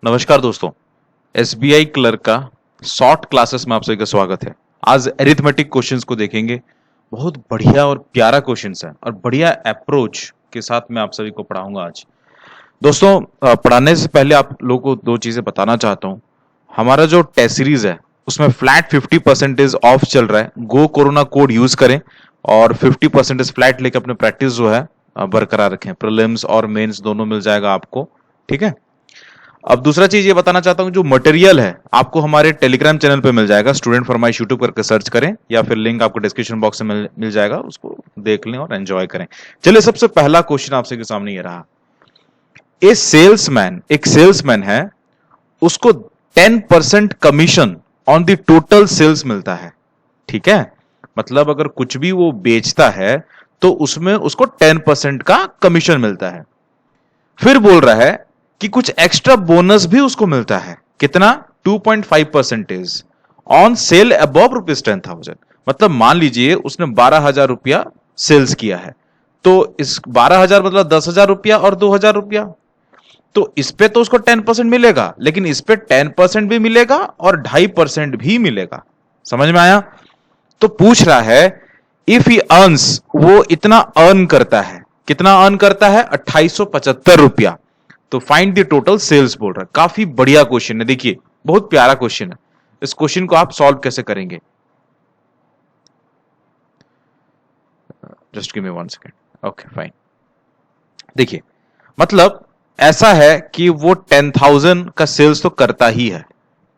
नमस्कार दोस्तों, SBI clerk का शॉर्ट क्लासेस में आप सभी का स्वागत है। आज एरिथमेटिक क्वेश्चंस को देखेंगे। बहुत बढ़िया और प्यारा क्वेश्चंस है और बढ़िया अप्रोच के साथ मैं आप सभी को पढ़ाऊंगा आज। दोस्तों, पढ़ाने से पहले आप लोगों को दो चीजें बताना चाहता हूं। हमारा जो टेस्ट सीरीज है उसमें फ्लैट 50% ऑफ चल रहा है। गो कोरोना कोड यूज करें और 50% फ्लैट लेके अपने प्रैक्टिस जो है बरकरार रखें। प्रीलिम्स और मेंस दोनों मिल जाएगा आपको, ठीक है। अब दूसरा चीज ये बताना चाहता हूं, जो मटेरियल है आपको हमारे टेलीग्राम चैनल पे मिल जाएगा। स्टूडेंट फरमाइश यूट्यूब करके सर्च करें या फिर लिंक आपको डिस्क्रिप्शन बॉक्स में मिल जाएगा, उसको देख लें और एंजॉय करें। चलिए, सबसे पहला क्वेश्चन आपसे के सामने ये रहा। एक सेल्समैन है, उसको 10% commission on the total sales मिलता है, ठीक है। मतलब अगर कुछ भी वो बेचता है तो उसमें उसको 10% का कमीशन मिलता है। फिर बोल रहा है कि कुछ एक्स्ट्रा बोनस भी उसको मिलता है। कितना? 2.5% ऑन सेल अबव ₹10,000। मतलब मान लीजिए उसने 12,000 रुपया सेल्स किया है, तो इस 12,000 मतलब 10,000 रुपया और 2,000 रुपया, तो इस पे तो उसको 10% मिलेगा, लेकिन इस पे 10% भी मिलेगा और 2.5% भी मिलेगा। समझ में आया? तो पूछ रहा है इफ ही अर्न्स, वो इतना अर्न करता है। कितना अर्न करता है? 2875 रुपया। तो फाइंड द टोटल सेल्स बोल रहा है। काफी बढ़िया क्वेश्चन है, देखिए बहुत प्यारा क्वेश्चन है। इस क्वेश्चन को आप सॉल्व कैसे करेंगे? Just give me 1 second. Okay fine. देखिए, मतलब ऐसा है कि वो 10,000 का सेल्स तो करता ही है,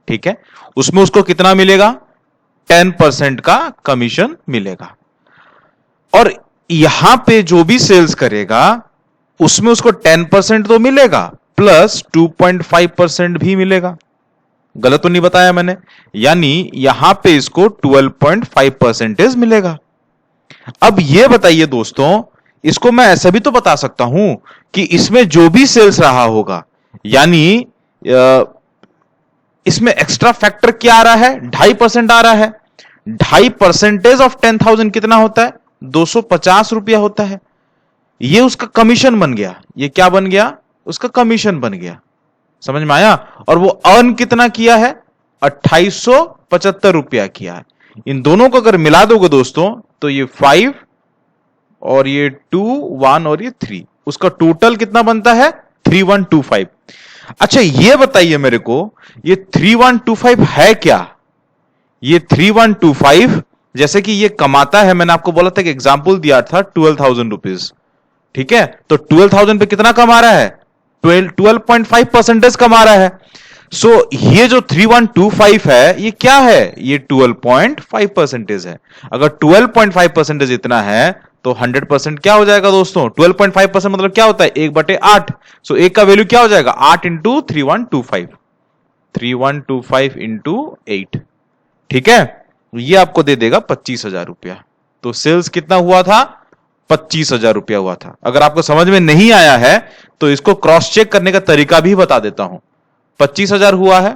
ठीक है। उसमें उसको कितना मिलेगा? 10% का कमीशन मिलेगा। और यहां पे जो भी सेल्स करेगा उसमें उसको 10% तो मिलेगा प्लस 2.5% भी मिलेगा। गलत तो नहीं बताया मैंने? यानी यहां पे इसको 12.5% मिलेगा। अब यह बताइए दोस्तों, इसको मैं ऐसा भी तो बता सकता हूं कि इसमें जो भी सेल्स रहा होगा, यानी इसमें एक्स्ट्रा फैक्टर क्या आ रहा है? 2.5% आ रहा है। 2.5% ऑफ 10,000 कितना होता है? 250 रुपया होता है। ये उसका कमीशन बन गया। ये क्या बन गया? उसका कमीशन बन गया। समझ में आया? और वो अर्न कितना किया है? 2875 रुपया किया है। इन दोनों को अगर मिला दोगे दोस्तों तो ये 5 और ये 2 1 और ये 3, उसका टोटल कितना बनता है? 3125। अच्छा, ये बताइए मेरे को, ये 3125 है क्या? ये 3125 जैसे कि ये कमाता है, मैंने आपको बोला था कि एग्जाम्पल दिया था 12,000 रुपीज, ठीक है। तो 12,000 पे कितना कमा रहा है? 12.5% कमा रहा है। सो ये जो 3125 है ये क्या है? ये 12.5% है। अगर 12.5% इतना है तो 100% क्या हो जाएगा दोस्तों? 12.5% मतलब क्या होता है? 1/8। सो एक का वैल्यू क्या हो जाएगा? 8 इंटू 3125, 3125 इंटू 8, ठीक है। ये आपको दे देगा 25,000 रुपया। तो सेल्स कितना हुआ था? 25,000 रुपया हुआ था। अगर आपको समझ में नहीं आया है तो इसको क्रॉस चेक करने का तरीका भी बता देता हूं। 25,000 हुआ है,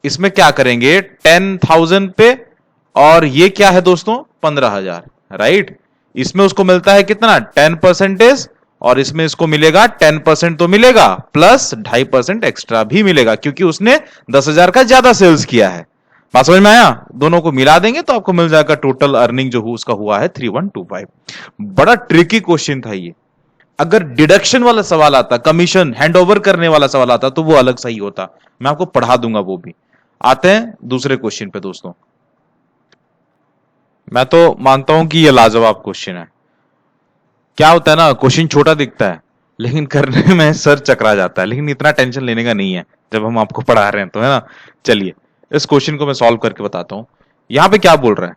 इसमें क्या करेंगे? 10,000 पे, और ये क्या है दोस्तों? 15,000, राइट। इसमें उसको मिलता है कितना? 10%, और इसमें इसको मिलेगा 10% तो मिलेगा प्लस 2.5% एक्स्ट्रा भी मिलेगा, क्योंकि उसने 10,000 का ज्यादा सेल्स किया है। बात समझ में आया? दोनों को मिला देंगे तो आपको मिल जाएगा टोटल अर्निंग जो उसका हुआ है 3125। बड़ा ट्रिकी क्वेश्चन था ये। अगर डिडक्शन वाला सवाल आता, कमीशन हैंडओवर करने वाला सवाल आता, तो वो अलग सही होता। मैं आपको पढ़ा दूंगा वो भी। आते हैं दूसरे क्वेश्चन पे दोस्तों। मैं तो मानता हूं कि ये लाजवाब क्वेश्चन है। क्या होता है ना, क्वेश्चन छोटा दिखता है लेकिन करने में सर चकरा जाता है। लेकिन इतना टेंशन लेने का नहीं है जब हम आपको पढ़ा रहे हैं, तो है ना। चलिए, इस क्वेश्चन को मैं सॉल्व करके बताता हूं। यहां पे क्या बोल रहा है?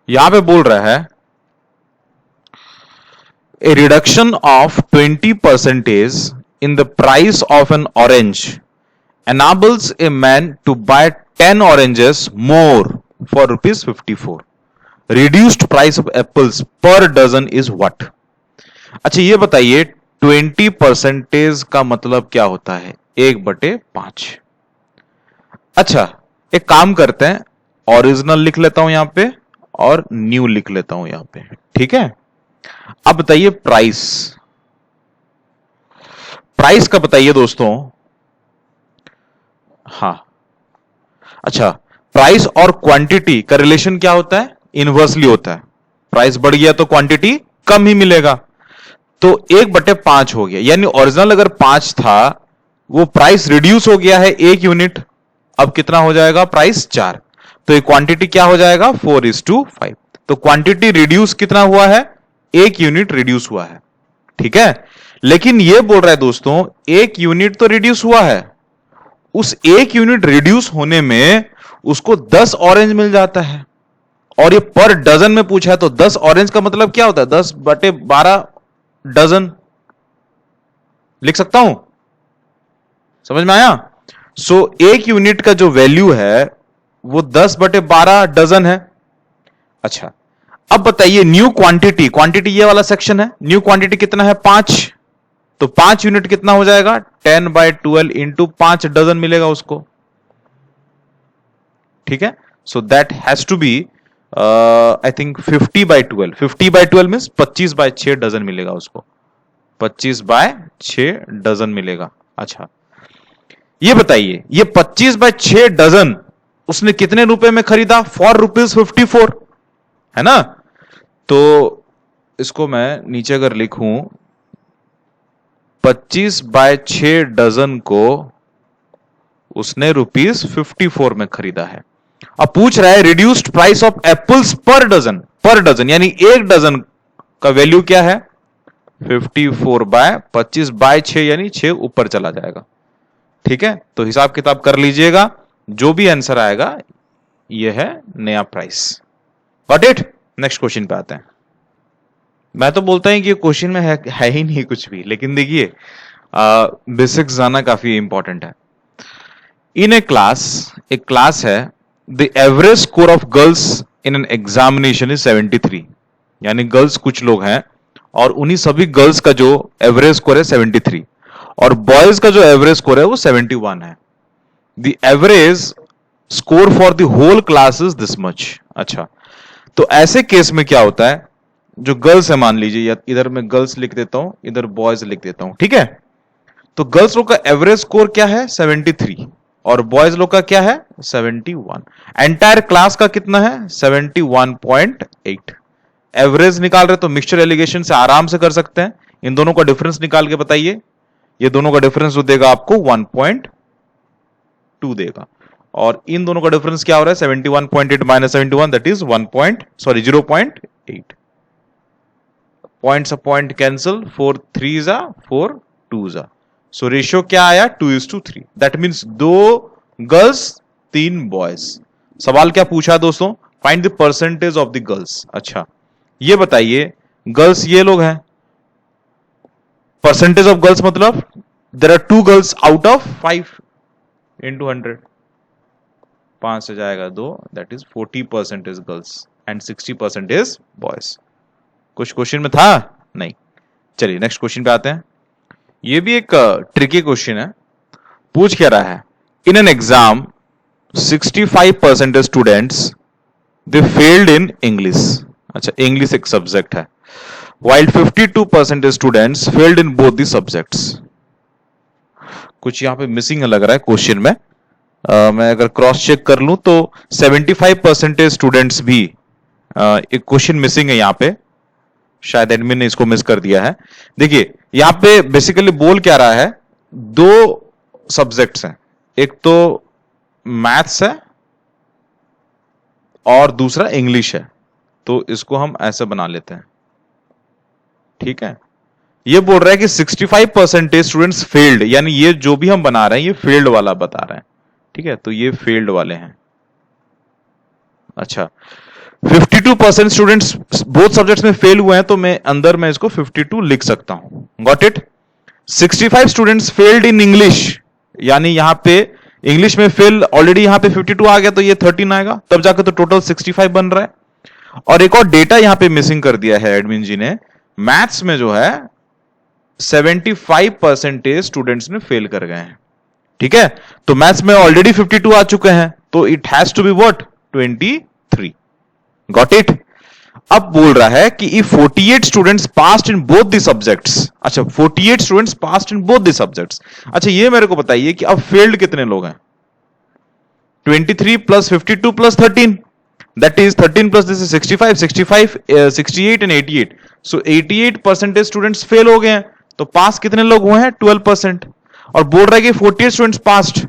यहां पे बोल रहा है a reduction of 20% in the price of an orange enables a man to buy 10 oranges more for ₹54. Reduced price of apples per dozen is what? अच्छा, ये बताइए 20% का मतलब क्या होता है? 1/5। अच्छा, एक काम करते हैं, ओरिजिनल लिख लेता हूं यहां पे और न्यू लिख लेता हूं यहां पे, ठीक है। अब बताइए प्राइस। प्राइस का बताइए दोस्तों। हाँ, अच्छा, प्राइस और क्वांटिटी का रिलेशन क्या होता है? इनवर्सली होता है। प्राइस बढ़ गया तो क्वांटिटी कम ही मिलेगा, तो 1/5 हो गया, यानी ओरिजिनल अगर 5 था, वो प्राइस रिड्यूस हो गया है 1 यूनिट, अब कितना हो जाएगा? प्राइस 4, तो ये क्वांटिटी क्या हो जाएगा? 4:5। तो क्वांटिटी रिड्यूस कितना हुआ है? 1 यूनिट रिड्यूस हुआ है, ठीक है। लेकिन ये बोल रहा है दोस्तों 1 यूनिट तो रिड्यूस हुआ है, उस 1 यूनिट रिड्यूस होने में उसको 10 ऑरेंज मिल जाता है, और ये पर डजन में पूछा है, तो 10 ऑरेंज का मतलब क्या होता है? 10/12 डजन लिख सकता हूं, समझ में आया? सो 1 यूनिट का जो वैल्यू है वो 10/12 डजन है। अच्छा, अब बताइए न्यू क्वांटिटी, क्वांटिटी ये वाला सेक्शन है, न्यू क्वांटिटी कितना है? 5, तो 5 यूनिट कितना हो जाएगा? 10/12 इंटू 5 डजन मिलेगा उसको, ठीक है। So that has to be I think 50/12, 50/12 means 25/6 dozen मिलेगा उसको, 25/6 डजन मिलेगा। अच्छा, ये बताइए ये 25/6 डजन उसने कितने रुपए में खरीदा? ₹4.54, है ना। तो इसको मैं नीचे अगर लिखूं, 25/6 डजन को उसने ₹54 में खरीदा है। अब पूछ रहा है reduced price of apples per dozen, per dozen यानी 1 डजन का वैल्यू क्या है? 54/25/6 यानी 6 ऊपर चला जाएगा, ठीक है। तो हिसाब किताब कर लीजिएगा, जो भी आंसर आएगा यह है नया price. Got it? Next question पे आते हैं। मैं तो बोलता हूं कि क्वेश्चन में है ही नहीं कुछ भी, लेकिन देखिए बेसिक्स जाना काफी इंपॉर्टेंट है। इन ए क्लास, एक क्लास है, the average score of girls in an examination is 73, यानी गर्ल्स कुछ लोग हैं और उन्हीं सभी गर्ल्स का जो एवरेज स्कोर है 73, और बॉयज का जो एवरेज स्कोर है वो 71 है। The average score for the whole class is this much. अच्छा, तो ऐसे केस में क्या होता है, जो गर्ल्स है मान लीजिए, या इधर मैं गर्ल्स लिख देता हूं, इधर बॉयज लिख देता हूं, ठीक है। तो गर्ल्स लोग का एवरेज स्कोर क्या है? 73, और बॉयज लोग का क्या है? 71। एंटायर क्लास का कितना है? 71.8। एवरेज निकाल रहे तो मिक्सचर एलिगेशन से आराम से कर सकते हैं। इन दोनों का डिफरेंस निकाल के बताइए, ये दोनों का डिफरेंस जो देगा आपको 1.2 देगा, और इन दोनों का डिफरेंस क्या हो रहा है? 71.8 minus 71, that is 0.8। Points point cancel, 4 3 जा 4 2 जा, सो रेशियो क्या आया? 2:3। That means 2 girls 3 boys. सवाल क्या पूछा दोस्तों? Find the percentage of the girls. अच्छा, ये बताइए गर्ल्स ये लोग हैं, परसेंटेज ऑफ गर्ल्स मतलब there are 2 girls out of 5 into 100, 5 से जाएगा 2, that is 40% is girls and 60% is boys. कुछ क्वेश्चन में था? नहीं। चलिए नेक्स्ट क्वेश्चन पे आते हैं। ये भी एक ट्रिकी क्वेश्चन है। पूछ क्या रहा है, in an exam 65% students they failed in English. अच्छा, इंग्लिश एक सब्जेक्ट है, while 52% students failed in both the subjects. कुछ यहां पे मिसिंग लग रहा है क्वेश्चन में। मैं अगर क्रॉस चेक कर लूं तो 75% स्टूडेंट्स भी, एक क्वेश्चन मिसिंग है यहां पे, शायद एडमिन ने इसको मिस कर दिया है। देखिए यहां पे बेसिकली बोल क्या रहा है, 2 सब्जेक्ट्स हैं, एक तो मैथ्स है और दूसरा इंग्लिश है, तो इसको हम ऐसे बना लेते हैं, ठीक है। ये बोल रहा है कि 65% स्टूडेंट्स फेल्ड, यानी ये जो भी हम बना रहे हैं ये फेल्ड वाला बता रहे हैं, ठीक है, तो ये फेल्ड वाले हैं। अच्छा, 52% स्टूडेंट्स बोथ सब्जेक्ट्स में फेल हुए हैं, तो मैं अंदर में इसको 52 लिख सकता हूं। Got it? 65 students failed in English, यानी यहां पे इंग्लिश में फेल ऑलरेडी यहां पे 52 आ गया, तो ये 13 आएगा, तब जाकर तो टोटल 65 बन रहा है। और एक और डेटा यहां पे मिसिंग कर दिया है एडमिन जी ने, मैथ्स में जो है 75% स्टूडेंट्स ने फेल कर गए हैं, ठीक है। तो मैथ्स में ऑलरेडी 52 आ चुके हैं, तो it has to be what? 23। Got it? अब बोल रहा है कि if 48 students passed in both the subjects, अच्छा 48 students passed in both the subjects, अच्छा ये मेरे को बताइए कि अब फेल्ड कितने लोग हैं? 23 plus 52 plus 13, that is 13 plus this is 65, 68 and 88, so 88% students fail हो गए हैं, तो पास कितने लोग हुए हैं? 12%। और बोल रहा है कि 48 स्टूडेंट्स पास्ड,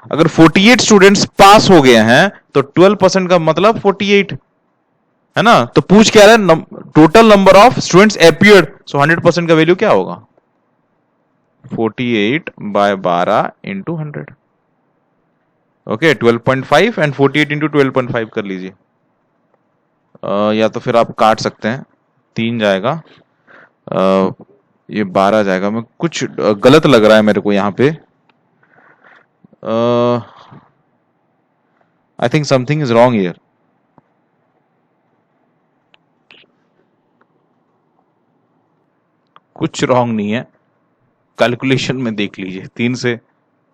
अगर 48 स्टूडेंट्स पास हो गए हैं तो 12% का मतलब 48 है ना। तो पूछ क्या रहा है? Total number of students appeared, so 100% का वैल्यू क्या होगा? 48 by 12 into 100, okay 12.5 and 48 into 12.5 कर लीजिए। या तो फिर आप काट सकते हैं, 3 जाएगा, ये 12 जाएगा। मैं कुछ गलत लग रहा है मेरे को यहाँ पे, I think something is wrong here. कुछ रॉन्ग नहीं है, कैलकुलेशन में देख लीजिए। 3 से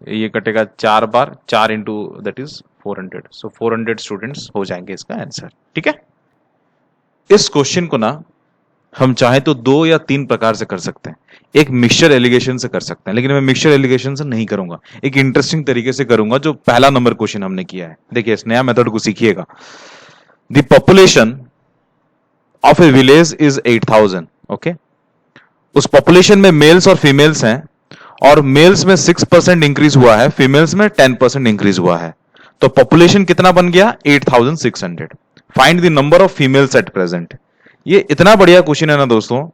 ये कटेगा 4 बार, 4 into that is 400, so 400 students हो जाएंगे इसका आंसर। ठीक है, इस क्वेश्चन को ना हम चाहे तो 2 या 3 प्रकार से कर सकते हैं। एक मिक्सचर एलिगेशन से कर सकते हैं, लेकिन मैं मिक्सचर एलिगेशन से नहीं करूंगा, एक इंटरेस्टिंग तरीके से करूंगा जो पहला नंबर क्वेश्चन हमने किया है। देखिए इस नया मेथड को सीखिएगा। The population of a village is 8000, okay. उस पॉपुलेशन में मेल्स और फीमेल्स हैं, और मेल्स में 6% इंक्रीज हुआ है, फीमेल्स में 10% इंक्रीज हुआ है, तो पॉपुलेशन कितना बन गया? 8600। Find the number of females at present. ये इतना बढ़िया क्वेश्चन है ना दोस्तों।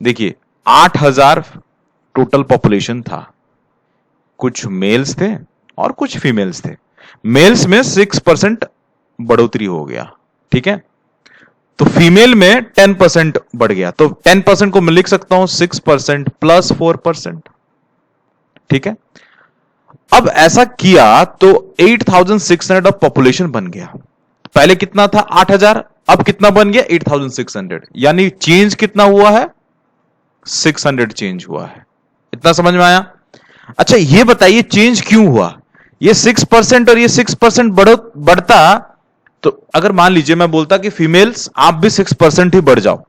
देखिए 8000 टोटल पॉपुलेशन था, कुछ मेल्स थे और कुछ फीमेल्स थे। मेल्स में 6% बढ़ोतरी हो गया, ठीक है, तो फीमेल में 10% बढ़ गया, तो 10% को मैं लिख सकता हूं 6% प्लस 4%, ठीक है। अब ऐसा किया तो 8600 ऑफ पॉपुलेशन बन गया। पहले कितना था? 8000, अब कितना बन गया? 8600, यानी चेंज कितना हुआ है? 600 चेंज हुआ है। इतना समझ में आया? अच्छा ये बताइए चेंज क्यों हुआ? ये 6% और ये 6% बढ़ता, तो अगर मान लीजिए मैं बोलता कि फीमेल्स आप भी 6% ही बढ़ जाओ,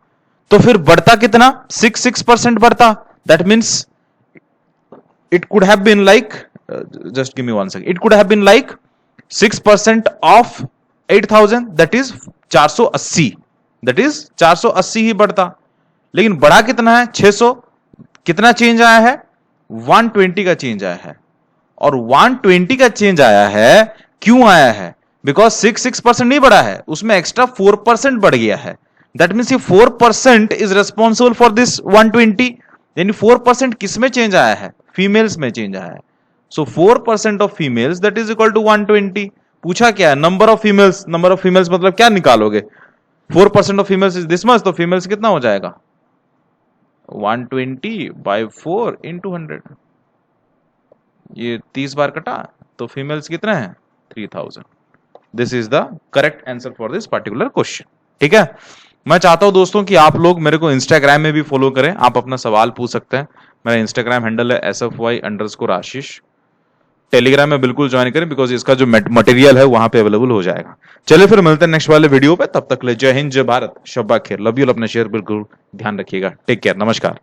तो फिर बढ़ता कितना? 6% बढ़ता। That means it could have been like just give me 1 second, it could have been like 6% of 8000, that is 480, that is 480 ही बढ़ता, लेकिन बढ़ा कितना है? 600। कितना चेंज आया है? 120 का चेंज आया है। और 120 का चेंज आया है, क्यों आया है? बिकॉज 6% नहीं बढ़ा है, उसमें एक्स्ट्रा 4% बढ़ गया है। दैट मीन्स ये 4% इज रेस्पॉन्सिबल फॉर दिस 120, यानी 4% किस में चेंज आया है? फीमेल्स में चेंज आया है। So 4% of females that is equal to 120। पूछा क्या है? Number of females. Number of females मतलब क्या निकालोगे? 4% of females is this much, तो फीमेल्स कितना हो जाएगा? 120 बाय 4 इंटू 100, ये 30 बार कटा, तो फीमेल्स कितना है? 3000। This is the correct answer for this particular question. ठीक है, मैं चाहता हूं दोस्तों कि आप लोग मेरे को इंस्टाग्राम में भी फॉलो करें, आप अपना सवाल पूछ सकते हैं। मेरा इंस्टाग्राम हैंडल है SFY_आशीष। टेलीग्राम में बिल्कुल ज्वाइन करें, बिकॉज इसका जो मटेरियल है वहां पे अवेलेबल हो जाएगा। चलिए फिर मिलते हैं नेक्स्ट वाले वीडियो पे, तब तक ले जय हिंद, जय भारत, शब्बा खैर, लव यू। अपना शेयर बिल्कुल ध्यान रखिएगा। टेक केयर, नमस्कार।